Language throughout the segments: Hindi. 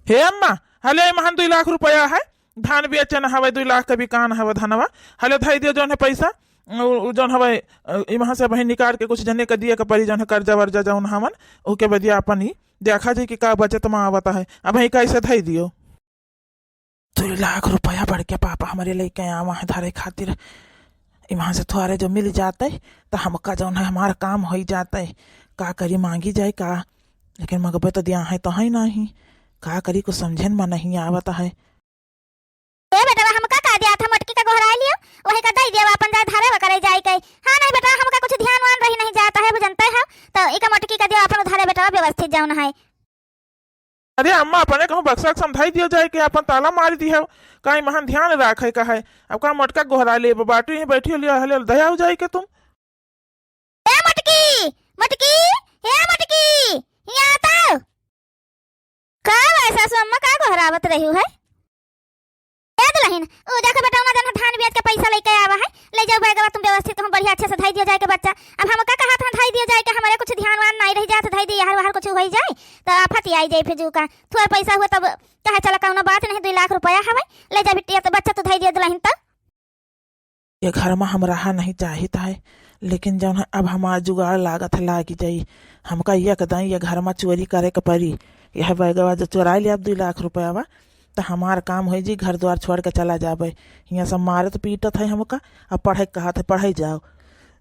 हे अम्मा, हले महन 2 लाख रुपया है। धान बेचन हवे 2 लाख का भी कान हवे धनवा। हले धई दियो जौन है पैसा। जौन हवे वहां से बहन निकाल के कुछ जने का दिया का परी जौन है कर्जा वर्जा जौन हमन ओके बदिया अपन ही देखा जी कि का बचत में आवता है। अब ही कैसे धई दियो 2 लाख रुपया बढ़ के पापा हमारे लेके आवा है धारे खातिर। वहां से थोड़े जो मिल जाते तो हमका जौन है हमारा काम हो जाते। का करी मांगी जाए का, लेकिन मगबे तो दिया है तो है नहीं। का करी कुछ समझन में नहीं आवता है। ए बेटा हमका का दिया था मटकी का गोहरा लियो वही का दई दिया अपन जा धारे व करे जाए कई। हां नहीं बेटा हमका कुछ ध्यान वान रही नहीं जाता है बुझनते है तो इका मटकी का दिया अपन धारे बेटा व्यवस्थित जाऊन है। अरे अम्मा अपने कहूँ बक्सा समझाई दियो जाए कि अपन ताला मार दी है कहीं महन ध्यान रखे का है। अब का मटका गोहरा ले बाटी बैठी लिया हले दया हो जाए के तुम। ए मटकी मटकी ए मटकी यहाँ आता का ऐसा सो अम्मा का गोहरावत रही है। ए दुल्हन ओ जाके बेटा ना जन धान बेच के पैसा लेके आवा है ले जाओ बैगवा तुम व्यवस्थित कहूं बढ़िया अच्छे से धई दियो जाए के बच्चा। अब हम का कहा था धई दियो जाए के हमारे कुछ ध्यान वान नहीं रह जात धई दी यार कुछ हो जाए तो आफत आई जाए फिर का थोड़ा पैसा हुआ तब कहे चला कौनो बात नहीं 2 लाख रुपया हवे ले जा बिटिया तो बच्चा तो धई दियो दुल्हन तो। ये घर में हम रहा नहीं चाहिए है, लेकिन जौन है अब हमारा जुगाड़ लागत है लागी जाई। हमका ये कदाई ये घर में चोरी करे के परी। यह बैगवा जो चोरा लिया अब 2 लाख रुपया बा तो हमार काम हो जी घर द्वार छोड़ के चला जाबे। यहाँ सब मारत पीटत है हमका। अब पढ़े कहा थे पढ़े जाओ,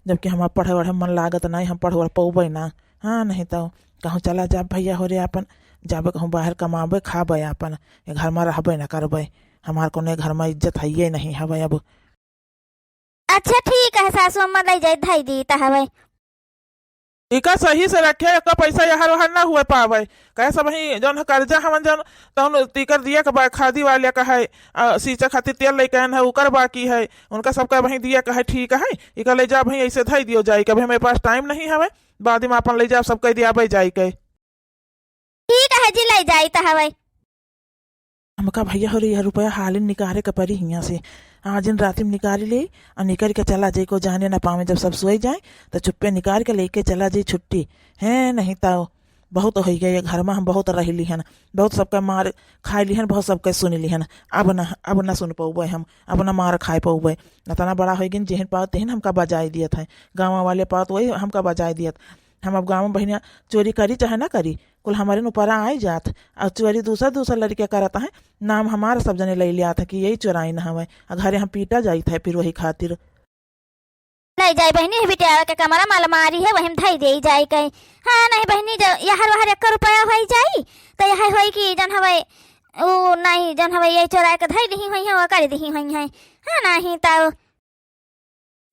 जबकि हमारा पढ़े वढ़े मन लागत नहीं, हम पढ़ वढ़ पौबे ना। हाँ नहीं तो कहूँ चला जा भैया हो रे अपन जाबे कहूँ बाहर कमाबे खाबे अपन घर में रहबे ना करबे। हमार को घर में इज्जत है ये नहीं हवे अब। अच्छा ठीक है सासू अम्मा ले जाए धई दी ता हवे। इका सही से रखे का पैसा यहाँ वहाँ ना हुए पावे। कहे सब ही जौन कर्जा हमन जौन तौन टीकर दिया का खादी वाले का है सींचा खातिर तेल लेके आन है उकर बाकी है उनका सबका वही दिया का है ठीक है। इका ले जा भाई ऐसे धई दियो जाए कभी मेरे पास टाइम नहीं हवे बाद में अपन ले जा सब कह दिया जाए के। ठीक है जी ले जाई ता हवे। हमका भैया हो रही रुपया हालिन निकाले का परी यहाँ से आज इन रात में निकाल ले और निकल के चला जाए को जाने ना पावे। जब सब सोए जाए तो चुप्पे निकाल के लेके चला जाए छुट्टी है नहीं तो बहुत हो गया घर में हम बहुत रह ली हन बहुत सबका मार खाए ली हन बहुत सबके सुन ली हन। अब ना सुन पौबे हम अब ना मार खाए पौबे इतना बड़ा हो गई जेहन पाओ तेहन हमका बजाय दियत है गाँव वाले पाओ तो वही हमका बजाय दियत। हम अब गाँव में बहनिया चोरी करी चाहे ना करी कुल हमारे ऊपर आई जात और चोरी दूसरा लड़किया करता है नाम हमारा सब जने ले लिया था कि यही चोराई न हवे घरे हम पीटा जाई था फिर वही खातिर। नहीं जाए बहनी बिटिया के कमरा माल मारी है वही धई दे जाए कहीं। हाँ नहीं बहनी यहाँ वहाँ 1 रुपया हो जाई तो यह हो कि जन हवे ओ नहीं जन हवे यही चोरा के धई दी हुई है कर दी हुई है। हाँ नहीं तो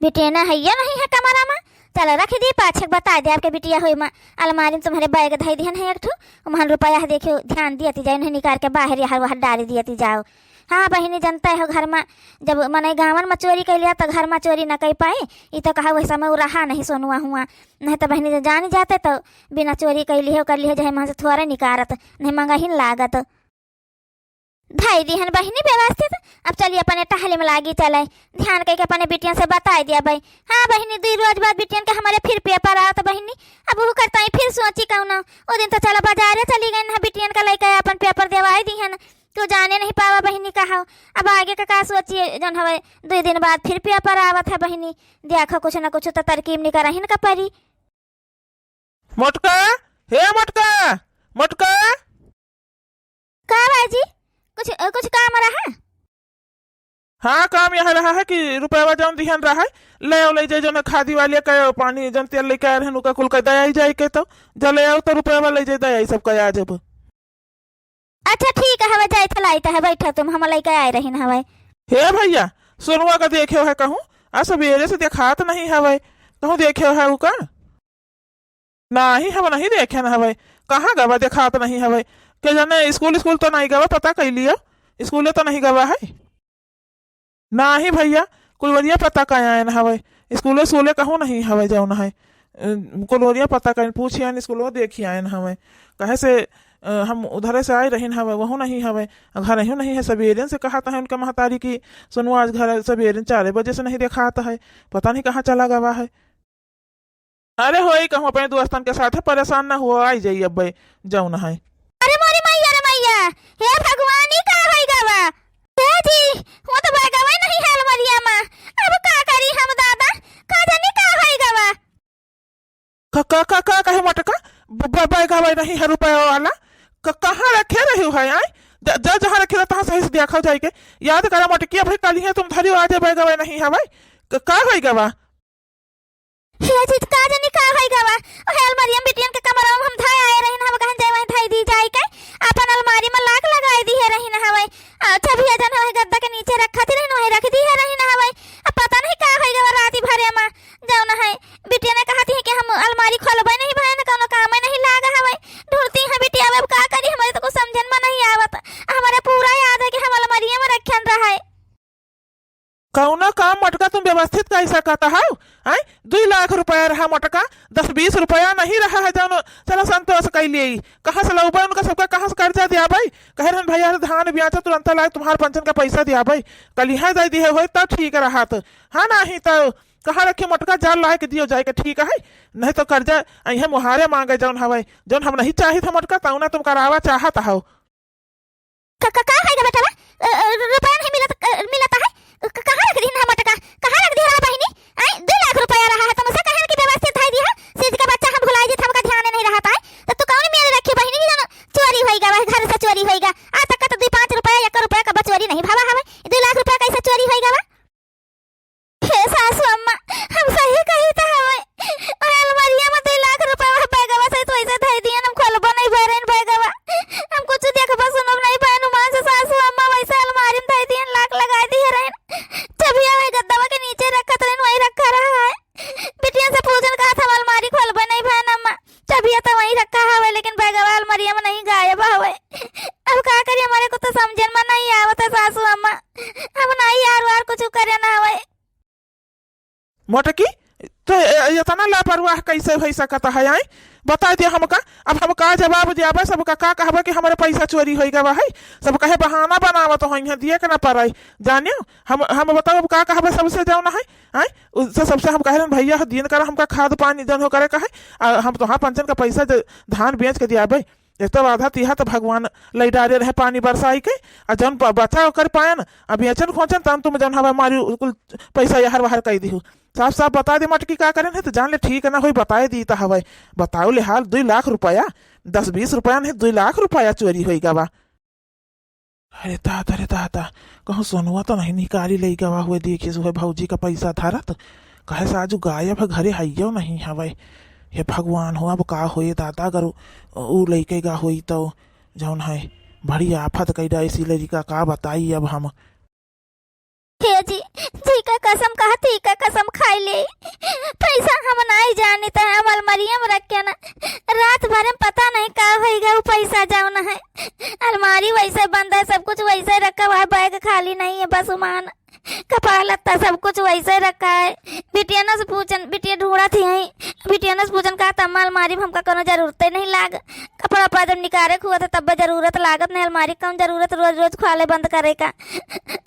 बिटिया ना है ये नहीं है कमरा में चलो रख दी पाछक बता दे आपके बिटिया हुई माँ अलमारी में तुम्हारे बैग धई दिहन है एक ठो वहाँ रुपया देखियो ध्यान दियती जाए नहीं निकाल के बाहर यहाँ वहाँ डाल दियती जाओ। हाँ बहनी जनता है घर में जब मने गाँवन में चोरी कर लिया तो घर में चोरी न कर पाए ये तो कहा वैसा में वो रहा नहीं सोनुआ हुआ नहीं तो बहनी जान जाते तो बिना चोरी कर लिए जाए वहाँ से थोड़े निकारत नहीं मंगा ही लागत धई दिहन बहनी व्यवस्थित। अब चलिए अपने टहले में लागी चले ध्यान करके अपने बिटियन से बता दिया भाई। हाँ बहनी 2 रोज बाद बिटियन के हमारे फिर पेपर आया तो बहनी अब वो करता है फिर सोची कहूँ ना वो दिन तो चला बाजार चली गई ना बिटियन का लेकर अपन पेपर देवाई दिहन तो जाने नहीं पावा बहनी कहा। अब आगे का सोचिए जन हवे 2 दिन बाद फिर पेपर आवत है बहनी देखो कुछ ना कुछ तो तरकीब निकल रही का परी। मोटका हे मोटका मोटका का बाजी कुछ काम रहा। हाँ काम यह रहा है कि रुपया जौन दिहन रहा है ले जाए जो खादी वाले का पानी जौन तेल लेके आए रहन कुल का दया जाए के तो जले आओ तो रुपया ले जाए दया सब का आज। अच्छा ठीक है हवे जाए थलाई है बैठा तुम हम लेके आए रही हवे। हे भैया सोनुआ का देखे है कहूँ आ सवेरे से देखात नहीं हवे कहूँ देखे है वो का नहीं हम नहीं देखे न हवे कहाँ गवा देखात नहीं हवे के जाने स्कूल तो नहीं गवा पता कर लिया स्कूल तो नहीं गवा है ना ही भैया कुलवरिया पता का आए न हवे स्कूले कहूँ नहीं हवे जाऊन है कुलवरिया पता कर पूछिए स्कूल देखी आए न हवे कहे से हम उधर से आए रही हवे वह नहीं हवे घर ही नहीं है सवेरे से कहा था उनका महतारी की सुनो आज घर सवेरे 4 बजे से नहीं दिखाता है पता नहीं कहाँ चला गवा है। अरे हो कहूँ अपने दोस्तन के साथ परेशान ना हुआ आई जाइए अब जाऊन है। अरे मोरी मैया रे मैया हे धरी है आए जा जहाँ रखे तहाँ सही से देखा जाए के याद करा मटकिया भाई कल है तुम धरी आज बैगवा नहीं है भाई का होई गवा हे जीत का जनी का होई गवा ओ हे अलमारी में बिटियन के कमरा में हम धाय आए रहिन हम कहन जाय वहीं धाई दी जाए के अपन अलमारी में लाक लगाई दी है रहिन हवे अच्छा भी जन है गद्दा के नीचे रखा थी रहिन वहीं रख दी है रहिन हवे अब पता नहीं का होई गवा राती भरे में जाओ ना है बिटिया ने कहा थी कि हम अलमारी खोलबे नहीं भाई ना कोनो काम में नहीं लागा हवे ढूंढती है बिटिया अब का करी हमारे तो कुछ समझन में नहीं आवत हमारे पूरा याद है कि हम अलमारी में रखन रहा है कौना काम मटका तुम व्यवस्थित कैसा कहता है 2 लाख रुपया रहा मटका 10-20 रुपया नहीं रहा है जानो चलो संतोष कर लिए कहाँ से लौबा उनका सबका कहाँ से कर्जा दिया भाई कह रहे भैया धान ब्याचा तुरंत लाए तुम्हारे पेंशन का पैसा दिया भाई कल यहाँ दे दिए हो तब ठीक रहा तो हाँ नहीं तो कहाँ रखे मटका जाल लाए के दियो जाए के ठीक है नहीं तो कर्जा अहे मुहारे मांगे जौन हवे जौन हम नहीं चाही था मटका तौना तुम करावा चाहता हो का है बेटा रुपया नहीं मिलता है कहाँ रख दी है मटका कहाँ रख दिया बहिनी 2 लाख रुपया रहा है तुमसे कहन की व्यवस्थित है दिया सीज का बच्चा हम भुलाई जे हमका ध्यान नहीं रहा है तो तू कौन मेरे रखी बहिनी की जानो चोरी होएगा घर से चोरी होएगा आ तक तो 2-5 रुपया 1 रुपया का चोरी नहीं भावा हवे 2 लाख रुपया कैसे चोरी होएगा हे सासू अम्मा हम सही कही था हवे अलमारिया में 2 लाख रुपया बैगवा से तो ऐसे धई दिया हम खोलबो नहीं भरेन बैगवा हम कुछ देखबो सुनब नहीं पानु मां से सासू अम्मा वैसे अलमारी में धई दिया लाख लगा दी है रहन तभी हमें गद्दावा के नीचे रखा तो वहीं रखा रहा है बिटिया से पूछन कहा था अलमारी खोलबे नहीं भाई अम्मा तभी तो वहीं रखा है लेकिन बैगवा अलमारी में नहीं गायब है अब क्या करिए हमारे को तो समझन में नहीं आवत है सासू अम्मा हम नहीं यार वार कुछ करे ना है मोटकी तो इतना लापरवाह कैसे हो सकता है आई बता दिया हमका अब हम का जवाब दिया सबका का कहबा कि हमारे पैसा चोरी हो गवा है सब कहे बहाना बनावत हो यहाँ दिए के ना पाराई जानियो हम बताओ अब का कहबा सबसे जाओ ना है आई उससे सबसे हम कह रहे भैया दिन कर हमका खाद पानी जन हो करे कहे हम तो हाँ पेंशन का पैसा धान बेच के दिया भाई एक तो आधा तिहा तो भगवान लई डाले रहे पानी बरसाई के और जौन बचा कर पाए ना अब बेचन खोचन तन तुम जौन हवा मारी कुल पैसा यहर वहर कह दी साफ साफ बता दे मटकी का करें तो जान ले ठीक ना हो बताए दी तो हवा बताओ ले हाल 2 लाख रुपया 10-20 रुपया नहीं 2 लाख रुपया चोरी हो गवा अरे दादा कहूँ सोनुआ तो नहीं निकाली ले गवा हुए देखिए सुबह भौजी का पैसा धारा तो कहे से आज गायब है घरे आइयो नहीं हवा हे भगवान हो अब का होए दादा अगर ऊ लइके गा होई तो जौन है बड़ी आफत कैदा इसीलिए का बताई अब हम हे जी का कसम कहा थी का कसम खाई ले पैसा हम नहीं जाने तो हम अलमारिया में रख के ना रात भर में पता नहीं का होएगा वो पैसा जाओ ना है अलमारी वैसे बंद है सब कुछ वैसे रखा हुआ है बैग खाली नहीं है बस उमान कपड़ा लत्ता सब कुछ वैसे रखा है बिटिया न से पूछन बिटिया ढूंढा थी यहीं बिटिया न से पूछन कहा तम्मा अलमारी में हमका कोनो जरूरत नहीं लाग कपड़ा उपड़ा जब निकाले हुआ था तब जरूरत लागत नहीं अलमारी कौन जरूरत रोज रोज खुआले बंद करे का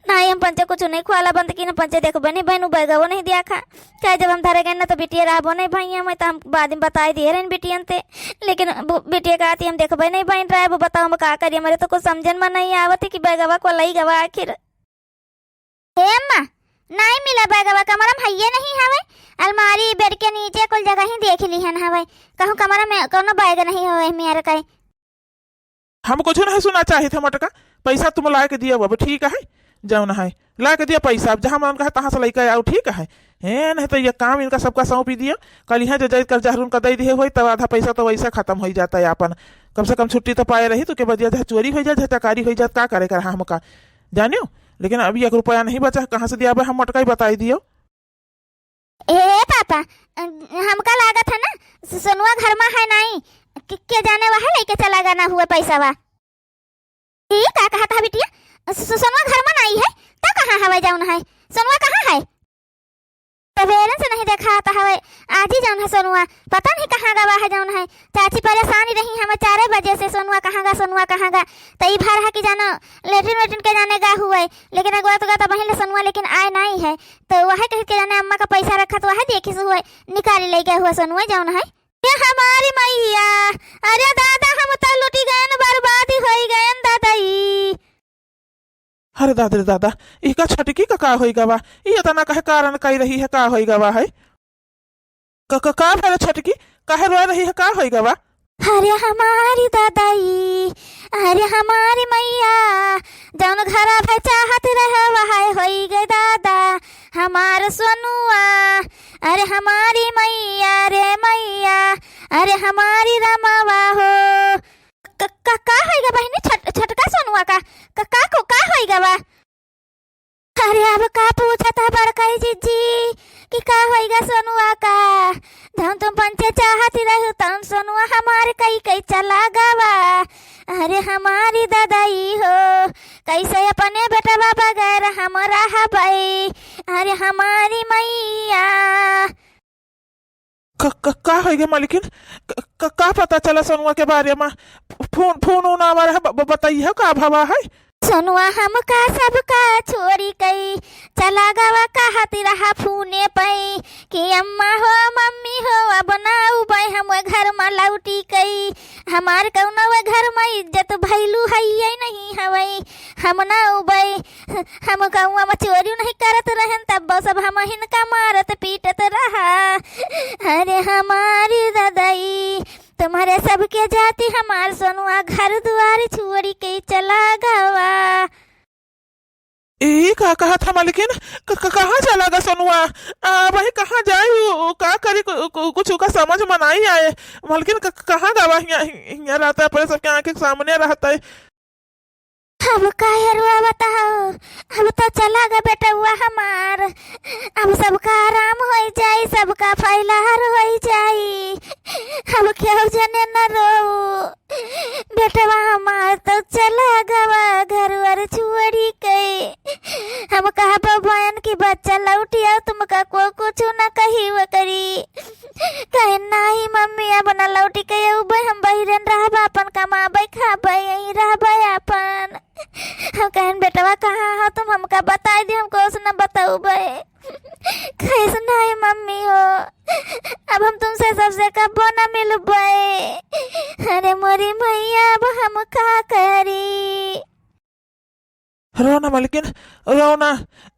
नहीं हम पंचे कुछ नहीं खुआला बंद की ना पंचे देखो बनी बहनू बैगो नहीं दिया खा क्या जब हम धरे गए ना तो बिटिया राबो नहीं भाई हमें तो हम बाद में बताई दिए रहे बिटियन थे लेकिन बिटिया कहती हम देखो नहीं बहन रहा है वो बताओ हम का करिए हमारे तो कुछ समझन में नहीं आवत है कि बैगवा को लई गवा आखिर अम्मा नहीं मिला बैगवा कमरा में हइये नहीं हवे अलमारी बेड के नीचे कुल जगह ही देख ली हन हवे कहूं कमरा में कोनो बैग नहीं हवे मेरे कहे हम कुछ नहीं सुना चाहे थे मटका पैसा तुम ला के दिया वो ठीक है जौन है ला के दिया पैसा अब जहाँ मन कहा तहाँ से लेकर आओ ठीक है नहीं तो ये काम इनका सबका सौंप ही दिया कल यहाँ जो कर जहर उनका दे दिए हो तब आधा पैसा तो वैसे खत्म हो जाता है अपन कम से कम छुट्टी तो पाए रही तो के बाद चोरी हो जाए चकारी हो जाए क्या करेगा हमका जानियो लेकिन अभी 1 रुपया नहीं बचा कहाँ से दिया हम मटका ही बताई दियो ए पापा हमका लागत है ना सोनुआ घर में है नहीं के जाने वह लेके चला गया ना हुआ पैसा वा का कहा था बिटिया सोनुआ घर में नहीं है तो कहाँ हवा जाऊन है सोनुआ कहाँ है सवेरे से नहीं देखा आता है आज ही जाऊन है सोनुआ पता नहीं कहाँ गवा है जाऊन है चाची परेशानी रही हमें 4 बजे से सोनुआ कहाँ गा तो ई भर है कि जानो लेटरिन के जाने गा हुआ है लेकिन अगवा तो गया बहन सोनुआ लेकिन आए नहीं है तो वह कह के जाने अम्मा का पैसा रखा तो वह देखी से हुआ निकाली ले गया हुआ सोनुआ जाऊन है हमारी मैया अरे दादा हम तो लुटी गए बर्बाद ही हो गए दादा अरे दादा इका छटकी का होई गवा ये तना कहे कारण कही रही है का होई गवा है का छटकी कहे रो रही है का होई गवा अरे हमारी दादाई, अरे हमारी मैया, जौन घरा भे चाहत रहे वहाय होई गए दादा हमार सोनुआ। अरे हमारी मैया रे मैया, अरे हमारी रमावा हो। का होइगा बहिनी छटका सोनुआ का को का होइगा बा? अरे अब का पूछा था बड़काई जीजी कि का होइगा सोनुआ का? जौन तुम पंचे चाहती रहो तौन सोनुआ हमारे कई चला गवा। अरे हमारी दादाई हो, कैसे अपने बेटा बगैर हम रहा भाई। अरे हमारी मैया। का होइगे मालिकिन? का पता चला सोनुआ के बारे में? फोन हमारा बताइए का भावा है? सोनुआ हमका सबका छोड़ी कई चला गवा कहती रहा फूने पई कि अम्मा हो मम्मी हो अब ना उबई हम घर में लौटी कई। हमार कौनो घर में इज्जत भैलू है नहीं हवई, हम ना उबई। हम कौआ में चोरी नहीं करत रहन तब सब हम हिनका मारत पीटत रहा। अरे हमारी दादाई, तुम्हारे सबके जाति हमार सोनुआ घर द्वार छोड़ी के चला गवा। का कहा था मालिकिन? कहाँ चला गया सोनुआ? भाई कहाँ जाए का करी कुछ का समझ में नहीं आए मालिकिन। कहाँ गवा? यहाँ रहता है, अपने सबके आंखें के सामने रहता है। अब का रुआ बताओ, अब तो चला गया बेटा हुआ हमार। अब सबका आराम हो जाए, सबका फैलार हो जाए। अब क्यों जने न रो बेटा हमार तो चला गया घर वर छोड़ी के। हम कहा बहन की बच्चा लौटी आओ तुमका को कुछ न कही वो करी। कहे नहीं मम्मी अब न लौटी के हम बहिरन रहबा अपन कमाबे खाबे यही रहबे अपन। हम कहन बेटवा कहाँ हो तुम हमका बताई दी, हमको उसने बताऊ बे। कैसे नहीं मम्मी हो, अब हम तुमसे सबसे कबो न मिल बे। अरे मोरी मैया अब हम का करी? रोना मालिकिन रोना,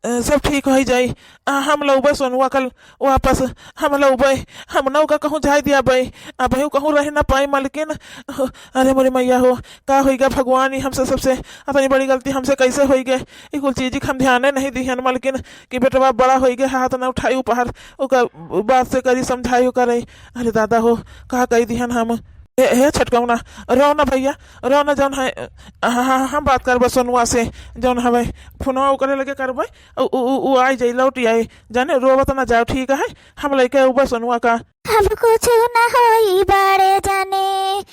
सब ठीक हो जाए। हम लोग सोनुआ कल वापस हम लोग हम नौका कहूँ जाए दिया भाई। अब कहूँ रह ना पाए मालिकिन। अरे मोरी मैया हो, का हो गया भगवान ही हमसे सबसे इतनी बड़ी गलती हमसे कैसे हो गए? ये कुल चीज हम ध्यान नहीं दी हन मालिकिन कि बेटा बड़ा हो गया, हाथ ना उठाई उपहार बात से करी समझाई करे। अरे दादा हो कहा कही दिहन हम। हे छटकौना रहो भैया रहो ना, जौन है हम बात करब सोनुआ से, जौन हवे फोनवा करे लगे करब उ आई जाई लौटी आई, जाने रोवत ना जाओ ठीक है। हम लेके उबा सोनुआ का। अब कुछ न होई बाड़े जाने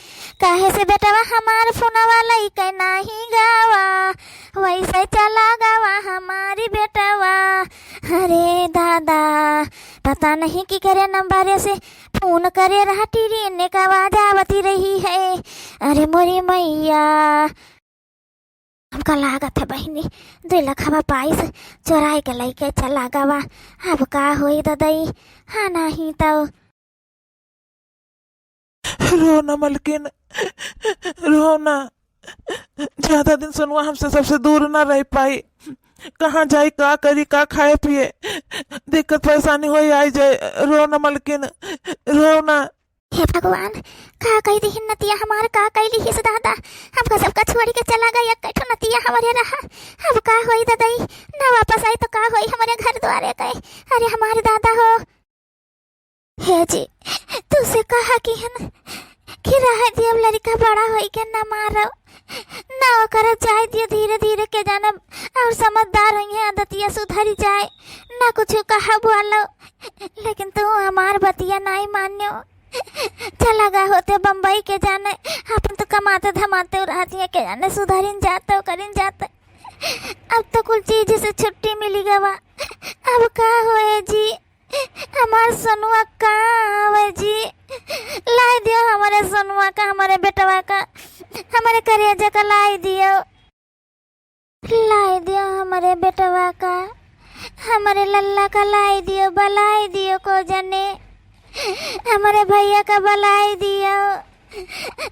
काहे से बेटवा हमार फोनवा लइके नहीं गावा, वैसे चला गवा हमारी बेटवा। अरे दादा पता नहीं की करे नंबर से फोन करे रहा टीरी का आवाज आवती रही है। अरे मोरी मैया, हमका लागत है बहनी 2,22,000 चोराई के लइके चला गवा। अब का होई दादाई? हाँ नहीं तो रोना मलकिन रोना, ज्यादा दिन सोनुआ हमसे सबसे दूर ना रह पाई। कहाँ जाए का करी का खाए पिए, दिक्कत परेशानी हो आई जाए। रोना मलकिन रोना। हे भगवान का कही दी नतिया हमार का कैली हिस दादा, हमका सबका छोड़ी के चला गया कैठो नतिया हमारे रहा। अब का होई दादाई? ना वापस आई तो का होई हमारे घर द्वारे के? अरे हमारे दादा हो। हे जी तुझसे कहा कि हन कि रह दियब लड़का बड़ा होई के ना मारो ना कर जाए दिए धीरे धीरे के जानब और समझदार होई है, आदतिया सुधरी जाए ना कुछ कहा बोलो। लेकिन तू हमार बतिया नहीं मान्यो, चला गा होते बम्बई के जाने अपन तो कमाते धमाते रहती है के जाने सुधरिन जाते करिन जाते। अब तो कुल चीज से छुट्टी मिली गवा। अब का होए जी? हमार सोनुआ कहाँ है जी? लाई दियो हमारे सोनुआ का, हमारे बेटवा का, हमारे करिया का लाई दियो, लाई दियो हमारे बेटवा का, हमारे लल्ला का लाई दियो, बलाई दियो को जने, हमारे भैया का बलाई दियो।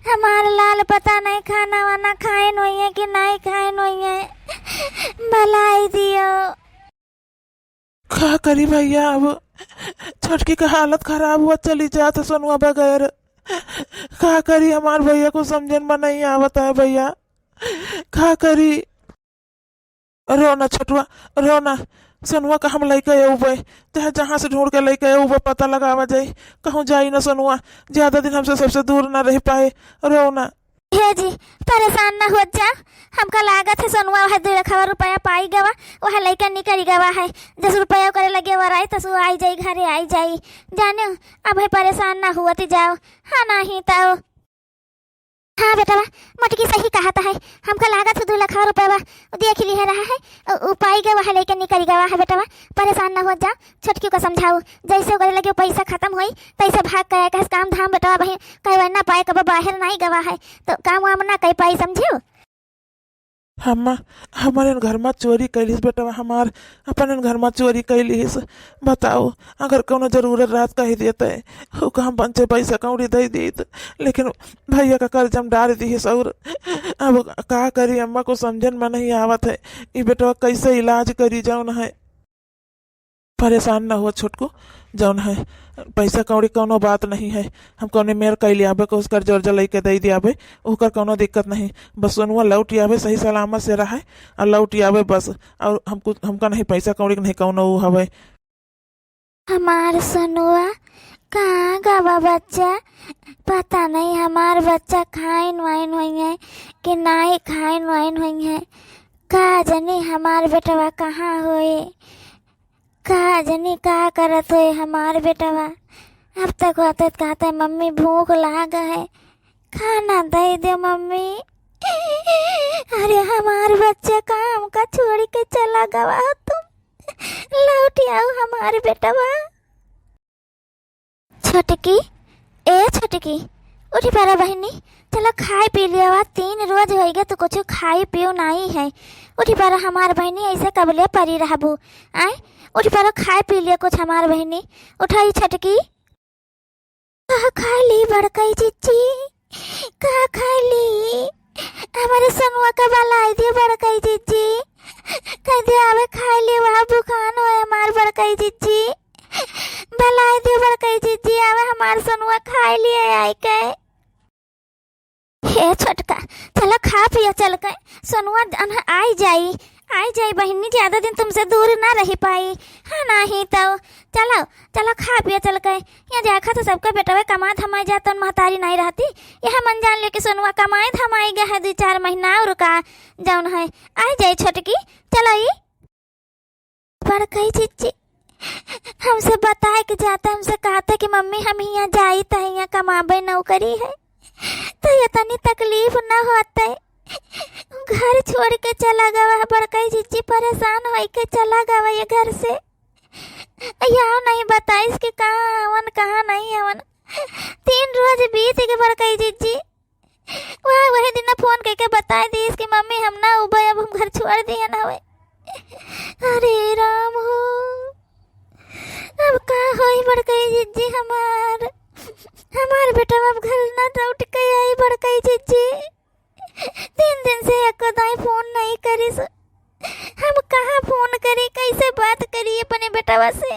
हमारे लाल पता नहीं खाना वाना खाए नहीं है कि नहीं खाए नहीं है, बलाई दियो। क्या करी भैया, अब छटकी का हालत खराब हुआ, चली जाते सोनुआ बगैर। का करी, हमार भैया को समझन में नहीं आवता है भैया, का करी। रो ना छटुआ, रो ना। सनुआ का हम लैके अबे, चाहे जहाँ से ढूंढ के लैके अबे, पता लगावा जाई, कहूँ जाई ना सनुआ, ज्यादा दिन हमसे सबसे दूर ना रह पाए। रो ना। हे जी, परेशान ना हो जा। हमका लागत है सोनुआ वह 2 रुपया पाई गवा, वह लइका निकल गवा है। 10 रुपया करे लगे वराई तसु आई जाई, घरे आई जाई। जाने अब है परेशान ना हुआ जाओ। हाँ नहीं तो हाँ बेटा मोटकी सही कहा है। हमका लागत है 2 रुपया देख ली है रहा है, उपाय गवा है लेके निकल गवा है। बेटा परेशान ना हो जा, छोटकी को समझाओ, जैसे करे लगे पैसा खत्म होई तैसे भाग कर कह काम धाम बेटा भाई कह ना पाए, कब बाहर नहीं गवा है तो काम वाम ना कह पाई, समझो। हमारे घर में चोरी कैलिस बेटा, हमार अपन घर में चोरी कैलिस। बताओ, अगर कोनो जरूरत रात कह देते वो हम पंचे पैसा कौड़ी दे देत, लेकिन भैया का कर्ज हम डाल दी। और अब का करी, अम्मा को समझन में नहीं आवत है ये बेटा कैसे इलाज करी। जौन है परेशान ना हुआ छोटको, जौन है पैसा कौड़ी कोनो बात नहीं है, हम कौने मेर कैली आवे को उसकर जोर जलाई के दे दियावे, ओकर कोनो दिक्कत नहीं। बस सोनुआ लौट आवे सही सलामत से रहे और लौट आवे बस। और हमका नहीं पैसा कौड़ी नहीं कौनो हवे। हमार सोनुआ कहाँ गवा बच्चा, पता नहीं हमार बच्चा खाइन वाइन हुई है कि नहीं खाइन वाइन हुई है। का जनी हमार बेटवा कहाँ होए, का जनी का करत है हमार बेटवा। अब तक होते कहते मम्मी भूख लाग है, खाना दे दे मम्मी। अरे हमार बच्चा काम का छोड़ के चला गवा, तुम लौट आओ हमारे बेटवा। छोटकी ए छोटकी उठी पारा बहनी, चलो खाए पी लिया, 3 रोज हो गए तो कुछ खाए पियो नहीं है। उठी पारा हमार बहनी, ऐसे कबले परी रहबू आए। उठ पर खाए पी लिया कुछ हमार बहनी, उठाई छटकी। कहा खा ली बड़कई चिच्ची, कहा खा ली हमारे सनुआ का बाला दियो बड़कई चिच्ची, कह दियो आवे खा ली वहाँ बुखान हो हमार बड़कई चिच्ची, बाला दियो बड़कई चिच्ची आवे हमार सनुआ खा लिए आई के। हे छोटका चलो खा पिया चल के, सनुआ आई जाई बहनी, ज्यादा दिन तुमसे दूर ना रह पाई। हाँ नहीं तो चलो चलो खा पिया चल के। यहाँ देखा तो सबका बेटा कमा धमाई जाता तो महतारी नहीं रहती। यह मन जान ले कि सोनुआ कमाए धमाई गया है 2-4 महीना और का जौन है आई जाई छोटकी। चलो ये बड़कई चिच्ची हमसे बताए कि जाता, हमसे कहता कि मम्मी हम यहाँ जाई तो यहाँ कमाबे नौकरी है तो ये तनी तकलीफ न होता, घर छोड़ के चला गवा। बड़कई चिच्ची परेशान हो के चला गवा ये घर से, यहाँ नहीं बताइस कि कहाँ हवन कहाँ नहीं हवन। 3 रोज बीत के बड़कई चिच्ची वही दिन फोन करके बता दी कि मम्मी हम ना उबे अब हम घर छोड़ दिए ना हुए। अरे राम हो, अब का होई बड़कई चिच्ची हमार बेटा अब घर ना लौट के आई। बड़कई चिच्ची 3 दिन से एको दाई फोन नहीं करी, हम कहाँ फोन करी, कैसे बात करी अपने बेटवा से,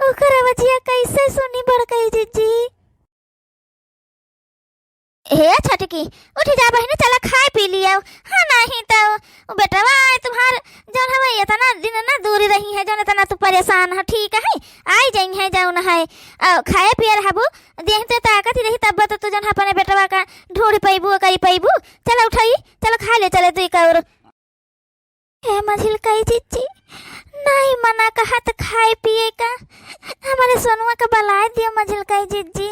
ओकर वजिया कैसे सुनी बड़कई चिच्ची। हे छटकी उठ जा बहनी, चला खाए पी लिया। हाँ नहीं तो बेटवा तुम्हार जौन हवे इतना दिन ना दूरी रही है, जौन इतना तू परेशान है, ठीक है आई जाई है जौन है खाए पिए रहबू, देह तो ताकत ही रही तब तो तू जौन अपने बेटवा का ढूंढ पैबू करी पैबू। चलो उठाई चलो खा ले चले तू का। हे मझिल कई चिच्ची नहीं मना कहा तो खाए पिए का, हमारे सोनुआ का बलाय दियो मझिल कई चिच्ची,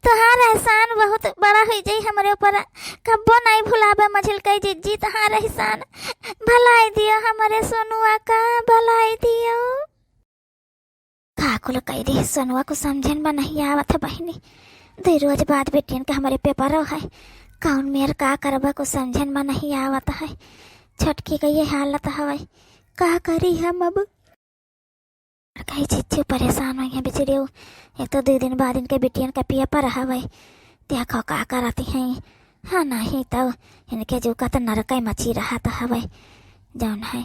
तुहार एहसान बहुत बड़ा हो जाई हमारे ऊपर, कब्बो नहीं भुलाबे मझिल कई चिच्ची, तुहार एहसान भलाई दियो हमारे सोनुआ का भलाई दियो। काकुल कई दी सोनुआ को समझन में नहीं आवत है बहनी, 2 रोज बाद बेटियन के हमारे पेपर है, कौन मेर का करबा को समझन में नहीं आवत है। छटकी का ये हालत हवे, का करी हम अब। कई चिच्ची परेशान हुई है बेचारी, एक तो 2 दिन बाद इनके बेटियन का पेपर हवे, देखो का करती हैं। हाँ नहीं तो इनके जो का तो नरक मची रहा तो हवे जौन है।